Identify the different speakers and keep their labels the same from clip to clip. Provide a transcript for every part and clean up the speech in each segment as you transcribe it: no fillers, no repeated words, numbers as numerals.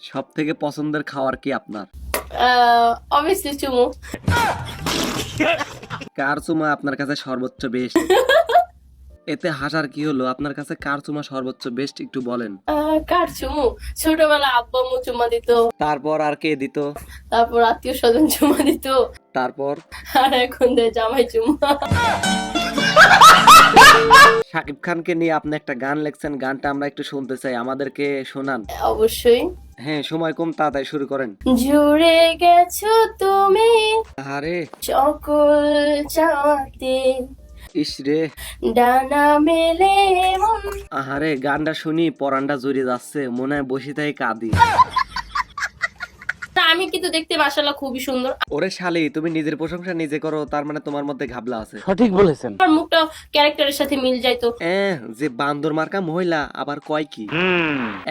Speaker 1: সব থেকে পছন্দের খাবার কি আপনার?
Speaker 2: অবভিয়াসলি চুমু।
Speaker 1: কার চুমা আপনার কাছে সর্বোচ্চ বেস্ট? এতে হাসার কি হলো? আপনার কাছে কার চুমা সর্বোচ্চ বেস্ট একটু বলেন।
Speaker 2: কার চুমু? ছোটবেলা আব্বু আম্মু চুমা দিত,
Speaker 1: তারপর আর কে দিত?
Speaker 2: তারপর আত্মীয় স্বজন চুমা দিত,
Speaker 1: তারপর
Speaker 2: আর এখন দেয় জামাই চুমা।
Speaker 1: শাকিব খানকে নিয়ে আপনি একটা গান লিখছেন, গানটা আমরা একটু শুনতে চাই, আমাদেরকে শোনান।
Speaker 2: অবশ্যই।
Speaker 1: হ্যাঁ, সময় কম, তাড়াতাড়ি শুরু করেন।
Speaker 2: জুড়ে গেছো তুমি
Speaker 1: আরে
Speaker 2: সকল চাওয়াতে,
Speaker 1: ইস রে,
Speaker 2: ডানা মেলে মন।
Speaker 1: আহারে গানটা শুনি পরানটা জুড়ে যাচ্ছে, মনে হয় বসে তাই কাঁদি।
Speaker 2: তা আমি কিন্তু দেখতে মাশাআল্লাহ খুবই সুন্দর।
Speaker 1: ওরে শালি, তুমি নিজের প্রশংসা নিজে করো, তার মানে তোমার মধ্যে ঘাবলা আছে।
Speaker 2: আমার মুখটা ক্যারেক্টারের সাথে মিল যাইতো।
Speaker 1: যে বান্দর মার্কা মহিলা আবার কয় কি?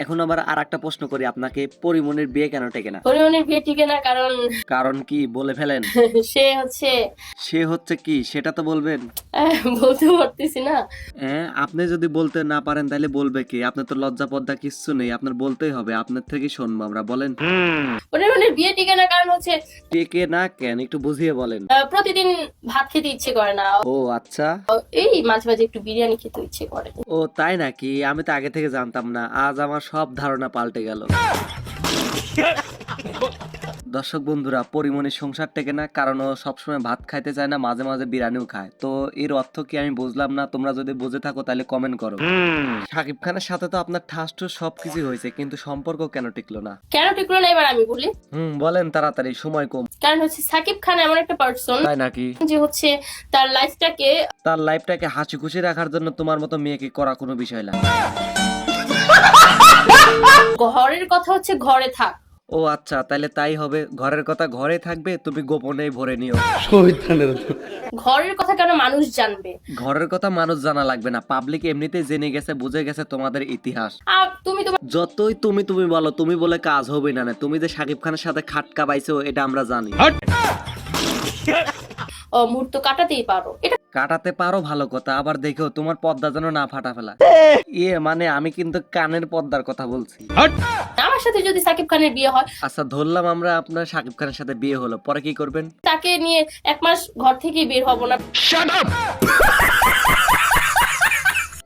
Speaker 1: এখন আবার আর একটা প্রশ্ন করি আপনাকে, পরিমনির বিয়ে কেন টেকে না?
Speaker 2: পরিমনির বিয়ে টিকে না কারণ
Speaker 1: কারণ কি বলে ফেলেন।
Speaker 2: সে হচ্ছে
Speaker 1: কি সেটা তো বলবেন।
Speaker 2: বলতে পারতেছি না।
Speaker 1: আপনি যদি বলতে না পারেন তাহলে বলবে কি? আপনার তো লজ্জা পদ্মা কিচ্ছু নেই, আপনার বলতেই হবে, আপনার থেকে শুনবো আমরা, বলেন।
Speaker 2: পরিমনির বিয়ে টিকে না কারণ হচ্ছে
Speaker 1: টেকে না কেন একটু বুঝিয়ে বলেন।
Speaker 2: প্রতিদিন ভাত খেতে ইচ্ছে করে না,
Speaker 1: ও আচ্ছা,
Speaker 2: এই মাঝে মাঝে একটু বিরিয়ানি খেতে ইচ্ছে করে।
Speaker 1: ও তাই নাকি? আমি তো আগে থেকে জানতাম না, আজ আমার সব ধারণা পাল্টে গেল। দর্শক বন্ধুরা, পরিমনির সংসার টেকে না কারণ ও সবসময় ভাত খাইতে চায় না, মাঝে মাঝে বিরিয়ানিও খায়। তো এর অর্থ কি আমি বুঝলাম না, তোমরা যদি বুঝে থাকো তাহলে কমেন্ট করো। শাকিব খানের সাথে তো আপনার ঠাস সবকিছু হয়েছে, কিন্তু সম্পর্ক কেন টিকলো না?
Speaker 2: কেন টিকলো না এবার আমি বলি।
Speaker 1: বলেন তাড়াতাড়ি, সময় কম।
Speaker 2: কারণ হচ্ছে সাকিব খান এমন একটা পার্সন
Speaker 1: তাই নাকি?
Speaker 2: যে হচ্ছে তার লাইফটাকে
Speaker 1: হাসি খুশি রাখার জন্য তোমার মতো মেয়েকে করা কোনো বিষয় না।
Speaker 2: ঘরের কথা হচ্ছে ঘরে থাক।
Speaker 1: ও আচ্ছা, তাহলে তাই হবে, ঘরের কথা ঘরে থাকবে, তুমি গোপনেই ভরে নিও।
Speaker 2: ঘরের কথা কেন মানুষ জানবে?
Speaker 1: ঘরের কথা মানুষ জানা লাগবে না, পাবলিক এমনিতেই জেনে গেছে, বুঝে গেছে তোমাদের ইতিহাস।
Speaker 2: তুমি তো
Speaker 1: যতই তুমি বলো, তুমি বলে কাজ হবে না। তুমি যে শাকিব খানের সাথে খাটকা পাইছো এটা আমরা জানি।
Speaker 2: মুহূর্ত কাটাতেই পারো, এটা
Speaker 1: কাটাতে পারো ভালো কথা, আবার দেখো তোমার পর্দা যেন না ফাটা ফেলা। মানে আমি কিন্তু কানের পর্দার কথা বলছি।
Speaker 2: আমার সাথে যদি সাকিব খানের বিয়ে হয়,
Speaker 1: আচ্ছা ধরলাম আমরা আপনার শাকিব খানের সাথে বিয়ে হলো, পরে কি করবেন?
Speaker 2: তাকে নিয়ে 1 মাস ঘর থেকে বের হব না।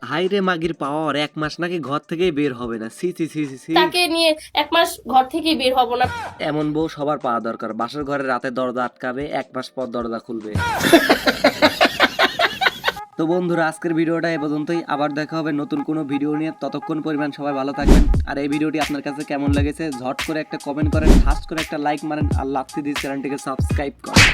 Speaker 1: হাইরে মাগির পাওয়ার, 1 মাস নাকি ঘর থেকেই বের হবে না? C C C C.
Speaker 2: তাকে নিয়ে 1 মাস ঘর থেকে বের হব না।
Speaker 1: এমন বউ সবার পাওয়া দরকার, বাসর ঘরে রাতে দরজা আটকাবে, 1 মাস পর দরজা খুলবে। তো বন্ধুরা, আজকের ভিডিওটা এ পর্যন্তই, আবার দেখা হবে নতুন কোনো ভিডিও নিয়ে। ততক্ষণ পরিমাণ সবাই ভালো থাকবেন। আর এই ভিডিওটি আপনার কাছে কেমন লেগেছে ঝট করে একটা কমেন্ট করেন, ফাস্ট করে একটা লাইক মারেন, আর লাস্টে দিয়ে চ্যানেলটিকে সাবস্ক্রাইব করেন।